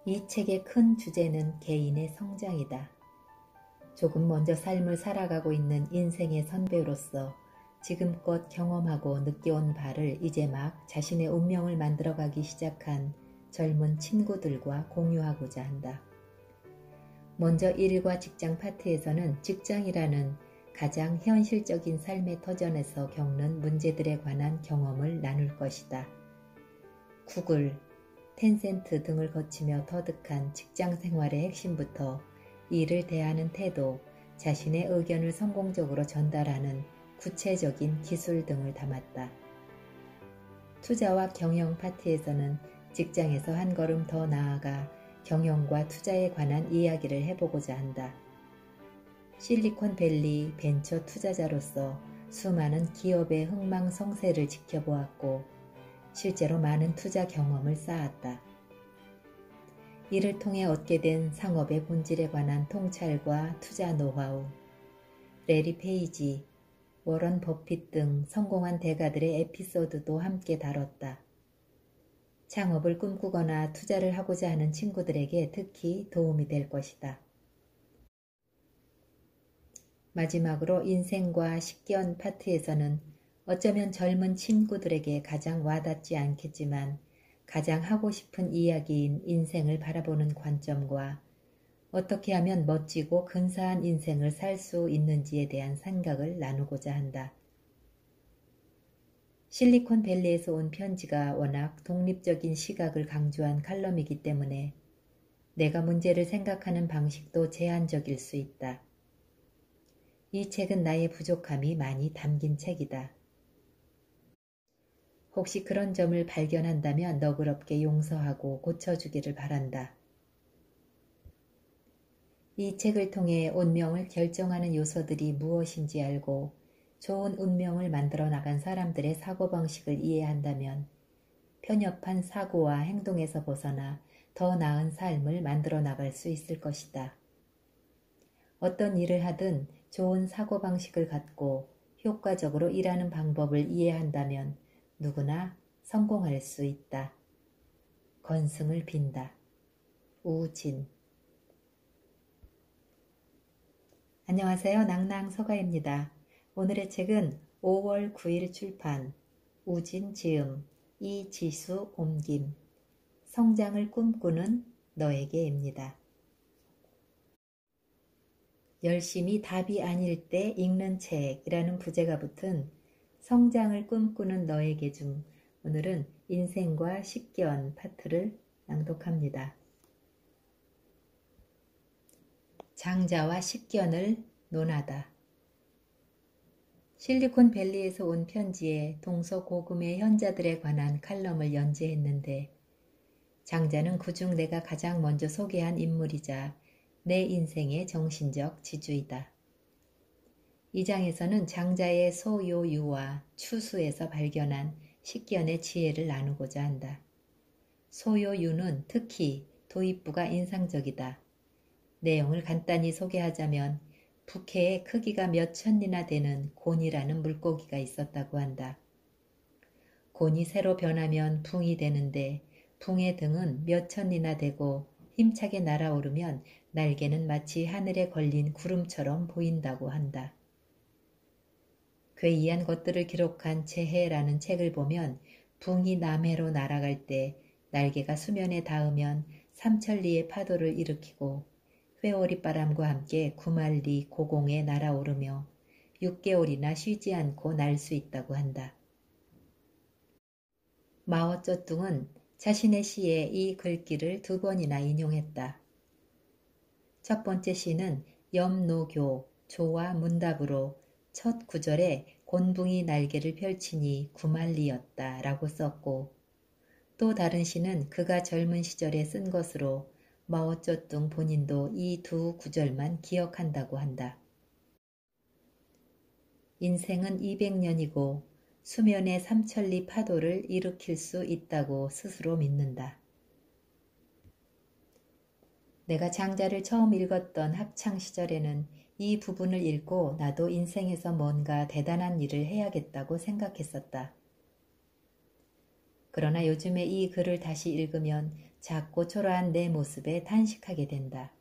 이 책의 큰 주제는 개인의 성장이다. 조금 먼저 삶을 살아가고 있는 인생의 선배로서 지금껏 경험하고 느껴온 바를 이제 막 자신의 운명을 만들어가기 시작한 젊은 친구들과 공유하고자 한다. 먼저 일과 직장 파트에서는 직장이라는 가장 현실적인 삶의 터전에서 겪는 문제들에 관한 경험을 나눌 것이다. 구글, 텐센트 등을 거치며 터득한 직장 생활의 핵심부터 일을 대하는 태도, 자신의 의견을 성공적으로 전달하는 구체적인 기술 등을 담았다. 투자와 경영 파트에서는 직장에서 한 걸음 더 나아가 경영과 투자에 관한 이야기를 해보고자 한다. 실리콘밸리 벤처 투자자로서 수많은 기업의 흥망성쇠를 지켜보았고 실제로 많은 투자 경험을 쌓았다. 이를 통해 얻게 된 상업의 본질에 관한 통찰과 투자 노하우, 레리 페이지, 워런 버핏 등 성공한 대가들의 에피소드도 함께 다뤘다. 창업을 꿈꾸거나 투자를 하고자 하는 친구들에게 특히 도움이 될 것이다. 마지막으로 인생과 식견 파트에서는 어쩌면 젊은 친구들에게 가장 와닿지 않겠지만 가장 하고 싶은 이야기인 인생을 바라보는 관점과 어떻게 하면 멋지고 근사한 인생을 살 수 있는지에 대한 생각을 나누고자 한다. 실리콘밸리에서 온 편지가 워낙 독립적인 시각을 강조한 칼럼이기 때문에 내가 문제를 생각하는 방식도 제한적일 수 있다. 이 책은 나의 부족함이 많이 담긴 책이다. 혹시 그런 점을 발견한다면 너그럽게 용서하고 고쳐주기를 바란다. 이 책을 통해 운명을 결정하는 요소들이 무엇인지 알고 좋은 운명을 만들어 나간 사람들의 사고방식을 이해한다면 편협한 사고와 행동에서 벗어나 더 나은 삶을 만들어 나갈 수 있을 것이다. 어떤 일을 하든 좋은 사고방식을 갖고 효과적으로 일하는 방법을 이해한다면 누구나 성공할 수 있다. 건승을 빈다. 우진. 안녕하세요. 낭낭서가입니다. 오늘의 책은 5월 9일 출판, 우진 지음, 이지수 옮김, 성장을 꿈꾸는 너에게입니다. 열심히 답이 아닐 때 읽는 책이라는 부제가 붙은 성장을 꿈꾸는 너에게 중 오늘은 인생과 식견 파트를 낭독합니다. 장자와 식견을 논하다. 실리콘밸리에서 온 편지에 동서고금의 현자들에 관한 칼럼을 연재했는데 장자는 그중 내가 가장 먼저 소개한 인물이자 내 인생의 정신적 지주이다. 이 장에서는 장자의 소요유와 추수에서 발견한 식견의 지혜를 나누고자 한다. 소요유는 특히 도입부가 인상적이다. 내용을 간단히 소개하자면 부캐의 크기가 몇 천리나 되는 곤이라는 물고기가 있었다고 한다. 곤이 새로 변하면 붕이 되는데 붕의 등은 몇 천리나 되고 힘차게 날아오르면 날개는 마치 하늘에 걸린 구름처럼 보인다고 한다. 괴이한 것들을 기록한 재해라는 책을 보면 붕이 남해로 날아갈 때 날개가 수면에 닿으면 삼천리의 파도를 일으키고 회오리바람과 함께 9만리 고공에 날아오르며 6개월이나 쉬지 않고 날 수 있다고 한다. 마오쩌둥은 자신의 시에 이 글귀를 2번이나 인용했다. 첫 번째 시는 염노교, 조와 문답으로 첫 구절에 곤붕이 날개를 펼치니 9만리였다 라고 썼고 또 다른 시는 그가 젊은 시절에 쓴 것으로 마오쩌둥 본인도 이 2 구절만 기억한다고 한다. 인생은 200년이고 수면의 삼천리 파도를 일으킬 수 있다고 스스로 믿는다. 내가 장자를 처음 읽었던 학창시절에는 이 부분을 읽고 나도 인생에서 뭔가 대단한 일을 해야겠다고 생각했었다. 그러나 요즘에 이 글을 다시 읽으면 작고 초라한 내 모습에 탄식하게 된다.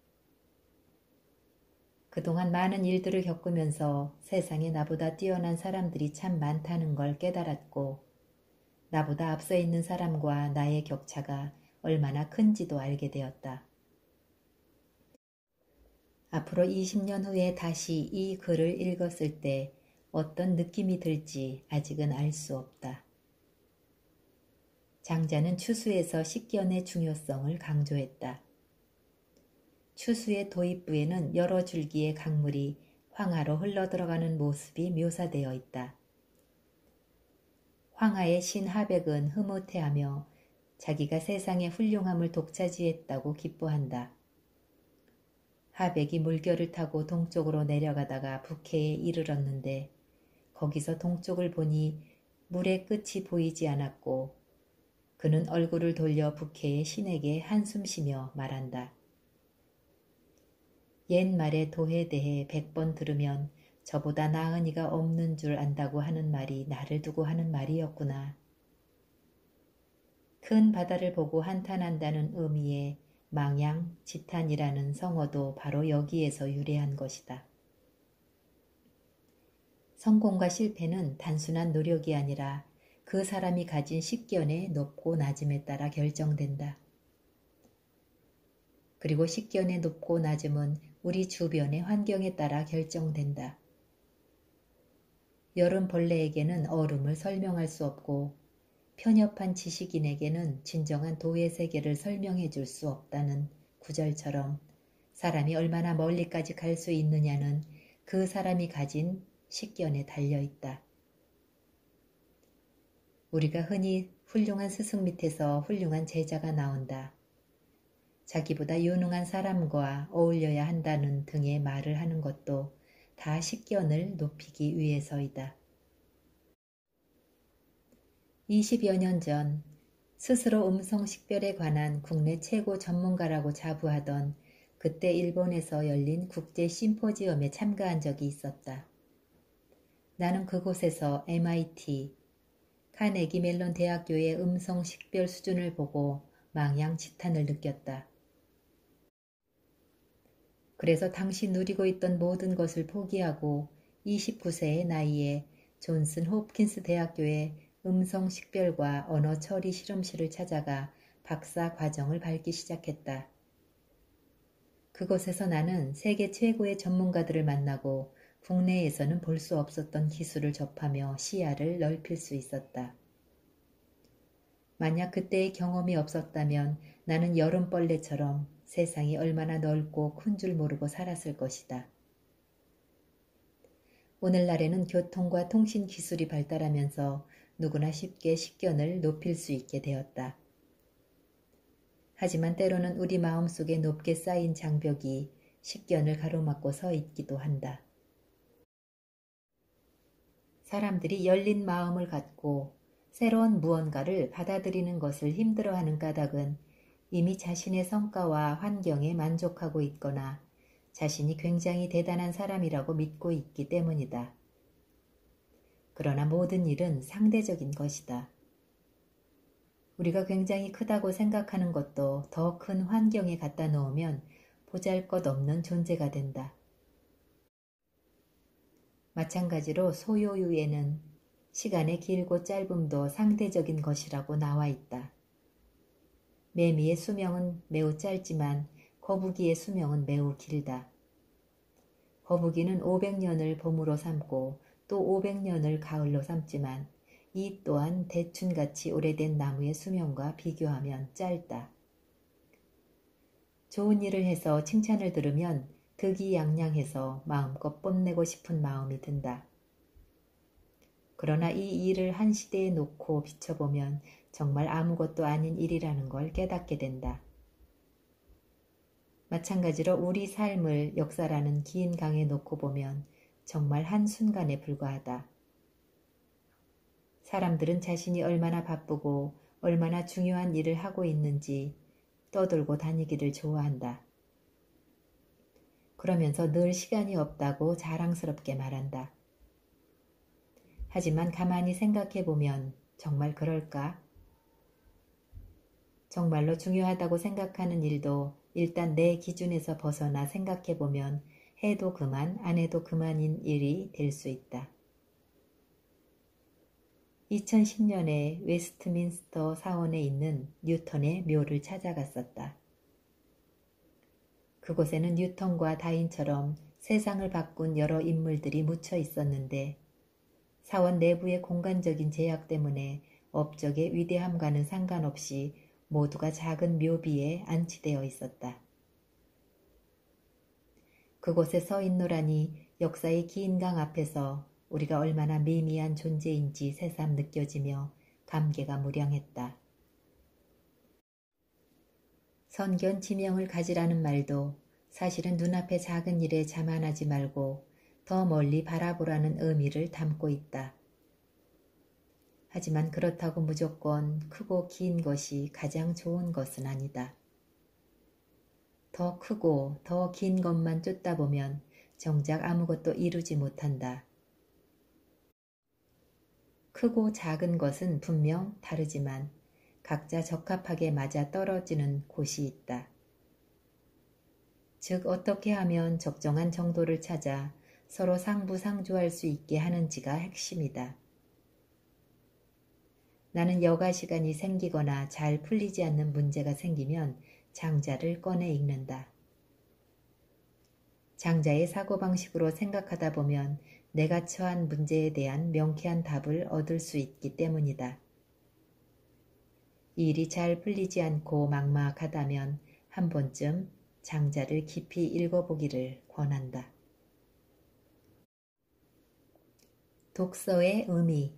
그동안 많은 일들을 겪으면서 세상에 나보다 뛰어난 사람들이 참 많다는 걸 깨달았고 나보다 앞서 있는 사람과 나의 격차가 얼마나 큰지도 알게 되었다. 앞으로 20년 후에 다시 이 글을 읽었을 때 어떤 느낌이 들지 아직은 알 수 없다. 장자는 추수에서 식견의 중요성을 강조했다. 추수의 도입부에는 여러 줄기의 강물이 황하로 흘러들어가는 모습이 묘사되어 있다. 황하의 신 하백은 흐뭇해하며 자기가 세상의 훌륭함을 독차지했다고 기뻐한다. 하백이 물결을 타고 동쪽으로 내려가다가 북해에 이르렀는데 거기서 동쪽을 보니 물의 끝이 보이지 않았고 그는 얼굴을 돌려 북해의 신에게 한숨 쉬며 말한다. 옛말의 도에 대해 100번 들으면 저보다 나은 이가 없는 줄 안다고 하는 말이 나를 두고 하는 말이었구나. 큰 바다를 보고 한탄한다는 의미의 망양, 지탄이라는 성어도 바로 여기에서 유래한 것이다. 성공과 실패는 단순한 노력이 아니라 그 사람이 가진 식견의 높고 낮음에 따라 결정된다. 그리고 식견의 높고 낮음은 우리 주변의 환경에 따라 결정된다. 여름벌레에게는 얼음을 설명할 수 없고 편협한 지식인에게는 진정한 도의 세계를 설명해 줄 수 없다는 구절처럼 사람이 얼마나 멀리까지 갈 수 있느냐는 그 사람이 가진 식견에 달려있다. 우리가 흔히 훌륭한 스승 밑에서 훌륭한 제자가 나온다. 자기보다 유능한 사람과 어울려야 한다는 등의 말을 하는 것도 다 식견을 높이기 위해서이다. 20여 년 전 스스로 음성식별에 관한 국내 최고 전문가라고 자부하던 그때 일본에서 열린 국제 심포지엄에 참가한 적이 있었다. 나는 그곳에서 MIT, 카네기 멜론 대학교의 음성식별 수준을 보고 망양지탄을 느꼈다. 그래서 당시 누리고 있던 모든 것을 포기하고 29세의 나이에 존슨 홉킨스 대학교의 음성식별과 언어 처리 실험실을 찾아가 박사 과정을 밟기 시작했다. 그곳에서 나는 세계 최고의 전문가들을 만나고 국내에서는 볼 수 없었던 기술을 접하며 시야를 넓힐 수 있었다. 만약 그때의 경험이 없었다면 나는 여름벌레처럼 세상이 얼마나 넓고 큰 줄 모르고 살았을 것이다. 오늘날에는 교통과 통신 기술이 발달하면서 누구나 쉽게 식견을 높일 수 있게 되었다. 하지만 때로는 우리 마음속에 높게 쌓인 장벽이 식견을 가로막고 서 있기도 한다. 사람들이 열린 마음을 갖고 새로운 무언가를 받아들이는 것을 힘들어하는 까닭은 이미 자신의 성과와 환경에 만족하고 있거나 자신이 굉장히 대단한 사람이라고 믿고 있기 때문이다. 그러나 모든 일은 상대적인 것이다. 우리가 굉장히 크다고 생각하는 것도 더 큰 환경에 갖다 놓으면 보잘것없는 존재가 된다. 마찬가지로 소요유에는 시간의 길고 짧음도 상대적인 것이라고 나와 있다. 매미의 수명은 매우 짧지만 거북이의 수명은 매우 길다. 거북이는 500년을 봄으로 삼고 또 500년을 가을로 삼지만 이 또한 대춘같이 오래된 나무의 수명과 비교하면 짧다. 좋은 일을 해서 칭찬을 들으면 득이양양해서 마음껏 뽐내고 싶은 마음이 든다. 그러나 이 일을 한 시대에 놓고 비춰보면 정말 아무것도 아닌 일이라는 걸 깨닫게 된다. 마찬가지로 우리 삶을 역사라는 긴 강에 놓고 보면 정말 한순간에 불과하다. 사람들은 자신이 얼마나 바쁘고 얼마나 중요한 일을 하고 있는지 떠돌고 다니기를 좋아한다. 그러면서 늘 시간이 없다고 자랑스럽게 말한다. 하지만 가만히 생각해보면 정말 그럴까? 정말로 중요하다고 생각하는 일도 일단 내 기준에서 벗어나 생각해보면 해도 그만 안 해도 그만인 일이 될 수 있다. 2010년에 웨스트민스터 사원에 있는 뉴턴의 묘를 찾아갔었다. 그곳에는 뉴턴과 다인처럼 세상을 바꾼 여러 인물들이 묻혀 있었는데 사원 내부의 공간적인 제약 때문에 업적의 위대함과는 상관없이 모두가 작은 묘비에 안치되어 있었다. 그곳에 서 있노라니 역사의 긴 강 앞에서 우리가 얼마나 미미한 존재인지 새삼 느껴지며 감개가 무량했다. 선견 지명을 가지라는 말도 사실은 눈앞의 작은 일에 자만하지 말고 더 멀리 바라보라는 의미를 담고 있다. 하지만 그렇다고 무조건 크고 긴 것이 가장 좋은 것은 아니다. 더 크고 더 긴 것만 쫓다 보면 정작 아무것도 이루지 못한다. 크고 작은 것은 분명 다르지만 각자 적합하게 맞아 떨어지는 곳이 있다. 즉 어떻게 하면 적정한 정도를 찾아 서로 상부상조할 수 있게 하는지가 핵심이다. 나는 여가 시간이 생기거나 잘 풀리지 않는 문제가 생기면 장자를 꺼내 읽는다. 장자의 사고방식으로 생각하다 보면 내가 처한 문제에 대한 명쾌한 답을 얻을 수 있기 때문이다. 이 일이 잘 풀리지 않고 막막하다면 한 번쯤 장자를 깊이 읽어보기를 권한다. 독서의 의미.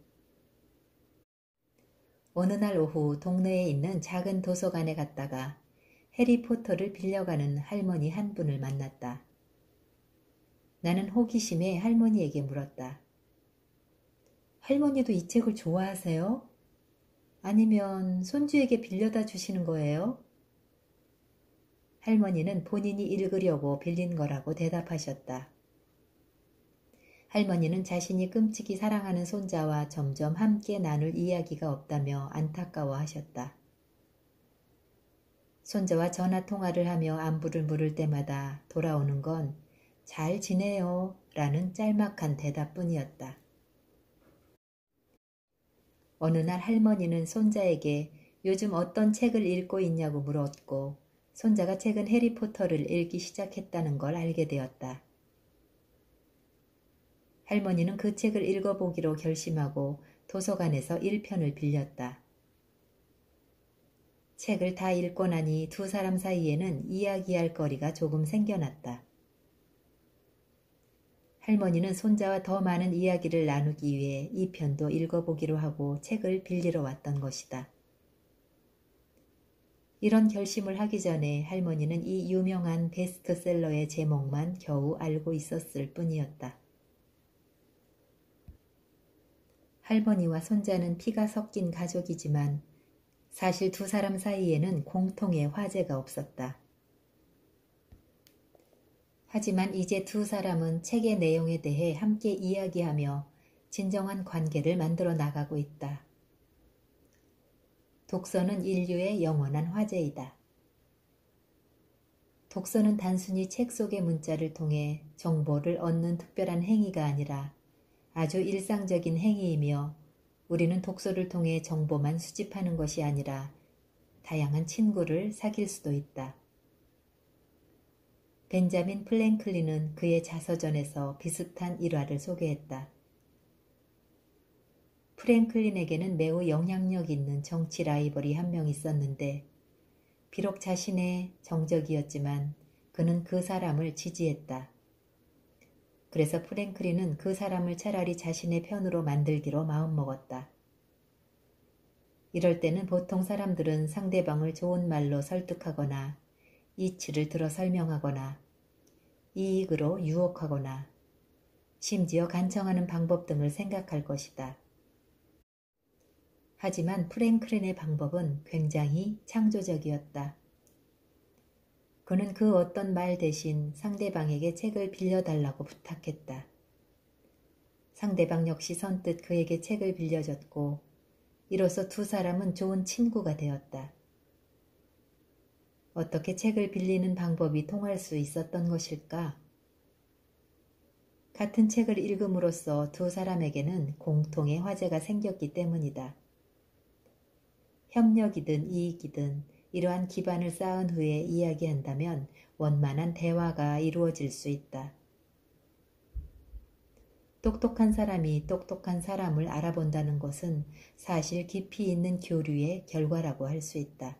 어느 날 오후 동네에 있는 작은 도서관에 갔다가 해리포터를 빌려가는 할머니 한 분을 만났다. 나는 호기심에 할머니에게 물었다. 할머니도 이 책을 좋아하세요? 아니면 손주에게 빌려다 주시는 거예요? 할머니는 본인이 읽으려고 빌린 거라고 대답하셨다. 할머니는 자신이 끔찍이 사랑하는 손자와 점점 함께 나눌 이야기가 없다며 안타까워하셨다. 손자와 전화통화를 하며 안부를 물을 때마다 돌아오는 건 잘 지내요 라는 짤막한 대답뿐이었다. 어느 날 할머니는 손자에게 요즘 어떤 책을 읽고 있냐고 물었고 손자가 최근 해리포터를 읽기 시작했다는 걸 알게 되었다. 할머니는 그 책을 읽어보기로 결심하고 도서관에서 1편을 빌렸다. 책을 다 읽고 나니 두 사람 사이에는 이야기할 거리가 조금 생겨났다. 할머니는 손자와 더 많은 이야기를 나누기 위해 2편도 읽어보기로 하고 책을 빌리러 왔던 것이다. 이런 결심을 하기 전에 할머니는 이 유명한 베스트셀러의 제목만 겨우 알고 있었을 뿐이었다. 할머니와 손자는 피가 섞인 가족이지만 사실 두 사람 사이에는 공통의 화제가 없었다. 하지만 이제 두 사람은 책의 내용에 대해 함께 이야기하며 진정한 관계를 만들어 나가고 있다. 독서는 인류의 영원한 화제이다. 독서는 단순히 책 속의 문자를 통해 정보를 얻는 특별한 행위가 아니라 아주 일상적인 행위이며 우리는 독서를 통해 정보만 수집하는 것이 아니라 다양한 친구를 사귈 수도 있다. 벤자민 플랭클린은 그의 자서전에서 비슷한 일화를 소개했다. 프랭클린에게는 매우 영향력 있는 정치 라이벌이 한 명 있었는데 비록 자신의 정적이었지만 그는 그 사람을 지지했다. 그래서 프랭클린은 그 사람을 차라리 자신의 편으로 만들기로 마음먹었다. 이럴 때는 보통 사람들은 상대방을 좋은 말로 설득하거나 이치를 들어 설명하거나 이익으로 유혹하거나 심지어 간청하는 방법 등을 생각할 것이다. 하지만 프랭클린의 방법은 굉장히 창조적이었다. 그는 그 어떤 말 대신 상대방에게 책을 빌려달라고 부탁했다. 상대방 역시 선뜻 그에게 책을 빌려줬고 이로써 두 사람은 좋은 친구가 되었다. 어떻게 책을 빌리는 방법이 통할 수 있었던 것일까? 같은 책을 읽음으로써 두 사람에게는 공통의 화제가 생겼기 때문이다. 협력이든 이익이든 이러한 기반을 쌓은 후에 이야기한다면 원만한 대화가 이루어질 수 있다. 똑똑한 사람이 똑똑한 사람을 알아본다는 것은 사실 깊이 있는 교류의 결과라고 할 수 있다.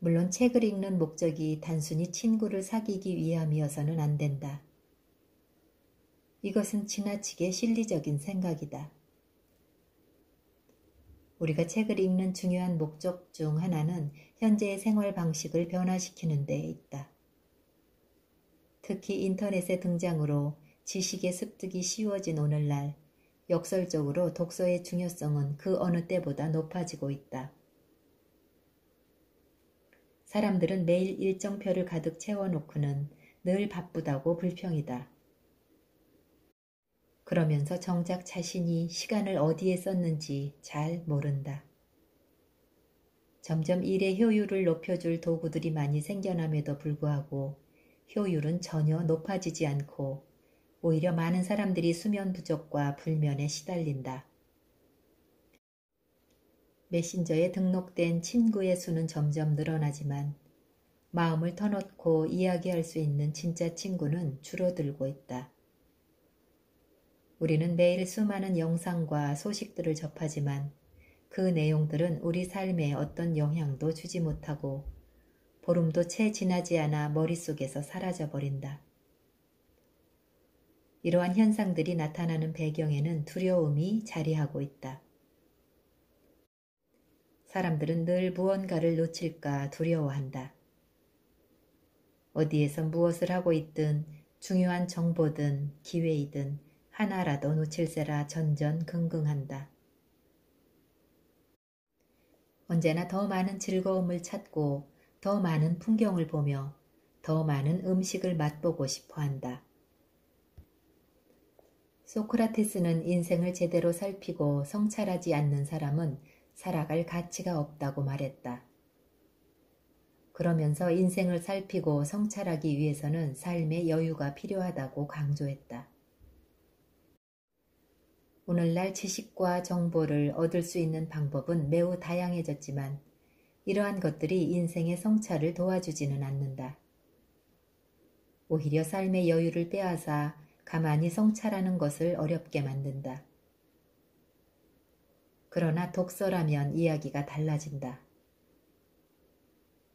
물론 책을 읽는 목적이 단순히 친구를 사귀기 위함이어서는 안 된다. 이것은 지나치게 실리적인 생각이다. 우리가 책을 읽는 중요한 목적 중 하나는 현재의 생활 방식을 변화시키는 데 있다. 특히 인터넷의 등장으로 지식의 습득이 쉬워진 오늘날 역설적으로 독서의 중요성은 그 어느 때보다 높아지고 있다. 사람들은 매일 일정표를 가득 채워놓고는 늘 바쁘다고 불평이다. 그러면서 정작 자신이 시간을 어디에 썼는지 잘 모른다. 점점 일의 효율을 높여줄 도구들이 많이 생겨남에도 불구하고 효율은 전혀 높아지지 않고 오히려 많은 사람들이 수면 부족과 불면에 시달린다. 메신저에 등록된 친구의 수는 점점 늘어나지만 마음을 터놓고 이야기할 수 있는 진짜 친구는 줄어들고 있다. 우리는 매일 수많은 영상과 소식들을 접하지만 그 내용들은 우리 삶에 어떤 영향도 주지 못하고 보름도 채 지나지 않아 머릿속에서 사라져버린다. 이러한 현상들이 나타나는 배경에는 두려움이 자리하고 있다. 사람들은 늘 무언가를 놓칠까 두려워한다. 어디에서 무엇을 하고 있든 중요한 정보든 기회이든 하나라도 놓칠세라 전전긍긍한다. 언제나 더 많은 즐거움을 찾고 더 많은 풍경을 보며 더 많은 음식을 맛보고 싶어한다. 소크라테스는 인생을 제대로 살피고 성찰하지 않는 사람은 살아갈 가치가 없다고 말했다. 그러면서 인생을 살피고 성찰하기 위해서는 삶의 여유가 필요하다고 강조했다. 오늘날 지식과 정보를 얻을 수 있는 방법은 매우 다양해졌지만 이러한 것들이 인생의 성찰을 도와주지는 않는다. 오히려 삶의 여유를 빼앗아 가만히 성찰하는 것을 어렵게 만든다. 그러나 독서라면 이야기가 달라진다.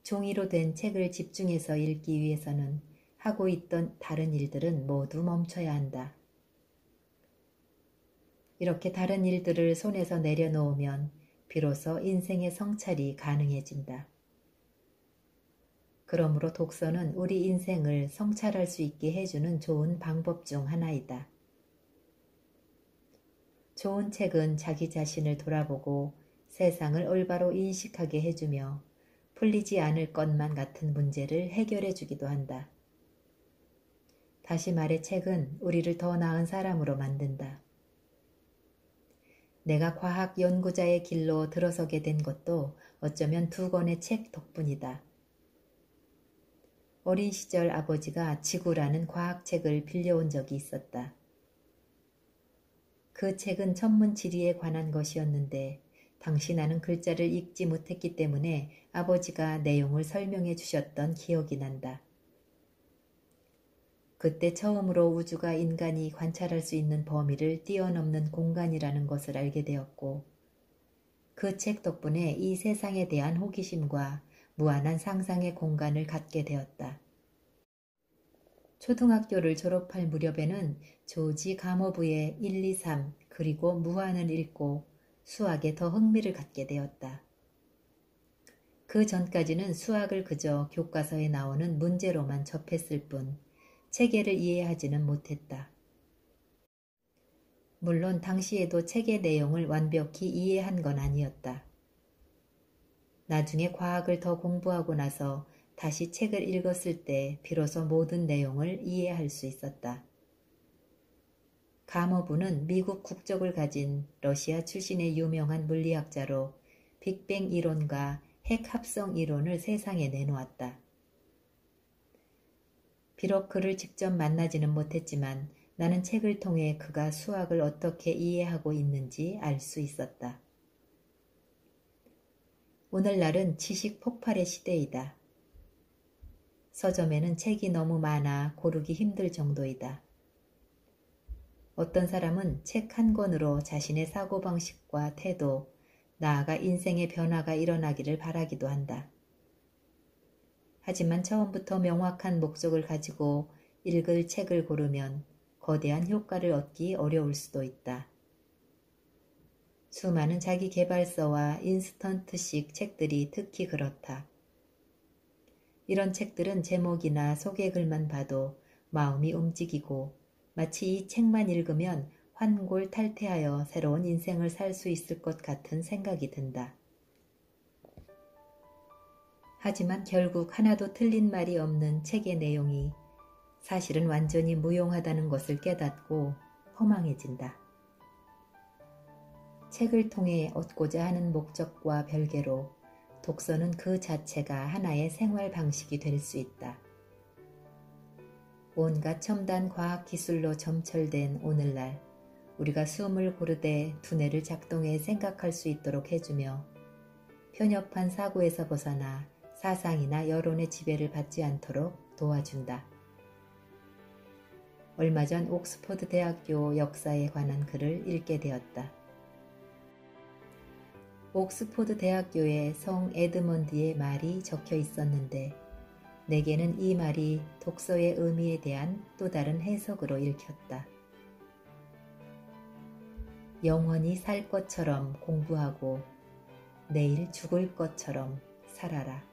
종이로 된 책을 집중해서 읽기 위해서는 하고 있던 다른 일들은 모두 멈춰야 한다. 이렇게 다른 일들을 손에서 내려놓으면 비로소 인생의 성찰이 가능해진다. 그러므로 독서는 우리 인생을 성찰할 수 있게 해주는 좋은 방법 중 하나이다. 좋은 책은 자기 자신을 돌아보고 세상을 올바로 인식하게 해주며 풀리지 않을 것만 같은 문제를 해결해 주기도 한다. 다시 말해 책은 우리를 더 나은 사람으로 만든다. 내가 과학 연구자의 길로 들어서게 된 것도 어쩌면 두 권의 책 덕분이다. 어린 시절 아버지가 지구라는 과학책을 빌려온 적이 있었다. 그 책은 천문 지리에 관한 것이었는데 당시 나는 글자를 읽지 못했기 때문에 아버지가 내용을 설명해 주셨던 기억이 난다. 그때 처음으로 우주가 인간이 관찰할 수 있는 범위를 뛰어넘는 공간이라는 것을 알게 되었고 그 책 덕분에 이 세상에 대한 호기심과 무한한 상상의 공간을 갖게 되었다. 초등학교를 졸업할 무렵에는 조지 가모브의 1, 2, 3 그리고 무한을 읽고 수학에 더 흥미를 갖게 되었다. 그 전까지는 수학을 그저 교과서에 나오는 문제로만 접했을 뿐 체계를 이해하지는 못했다. 물론 당시에도 책의 내용을 완벽히 이해한 건 아니었다. 나중에 과학을 더 공부하고 나서 다시 책을 읽었을 때 비로소 모든 내용을 이해할 수 있었다. 가모브는 미국 국적을 가진 러시아 출신의 유명한 물리학자로 빅뱅 이론과 핵 합성 이론을 세상에 내놓았다. 비록 그를 직접 만나지는 못했지만 나는 책을 통해 그가 수학을 어떻게 이해하고 있는지 알 수 있었다. 오늘날은 지식 폭발의 시대이다. 서점에는 책이 너무 많아 고르기 힘들 정도이다. 어떤 사람은 책 한 권으로 자신의 사고방식과 태도, 나아가 인생의 변화가 일어나기를 바라기도 한다. 하지만 처음부터 명확한 목적을 가지고 읽을 책을 고르면 거대한 효과를 얻기 어려울 수도 있다. 수많은 자기계발서와 인스턴트식 책들이 특히 그렇다. 이런 책들은 제목이나 소개글만 봐도 마음이 움직이고 마치 이 책만 읽으면 환골탈태하여 새로운 인생을 살 수 있을 것 같은 생각이 든다. 하지만 결국 하나도 틀린 말이 없는 책의 내용이 사실은 완전히 무용하다는 것을 깨닫고 허망해진다. 책을 통해 얻고자 하는 목적과 별개로 독서는 그 자체가 하나의 생활 방식이 될 수 있다. 온갖 첨단 과학 기술로 점철된 오늘날 우리가 숨을 고르되 두뇌를 작동해 생각할 수 있도록 해주며 편협한 사고에서 벗어나 사상이나 여론의 지배를 받지 않도록 도와준다. 얼마 전 옥스퍼드 대학교 역사에 관한 글을 읽게 되었다. 옥스퍼드 대학교에 성 에드먼드의 말이 적혀 있었는데 내게는 이 말이 독서의 의미에 대한 또 다른 해석으로 읽혔다. 영원히 살 것처럼 공부하고 내일 죽을 것처럼 살아라.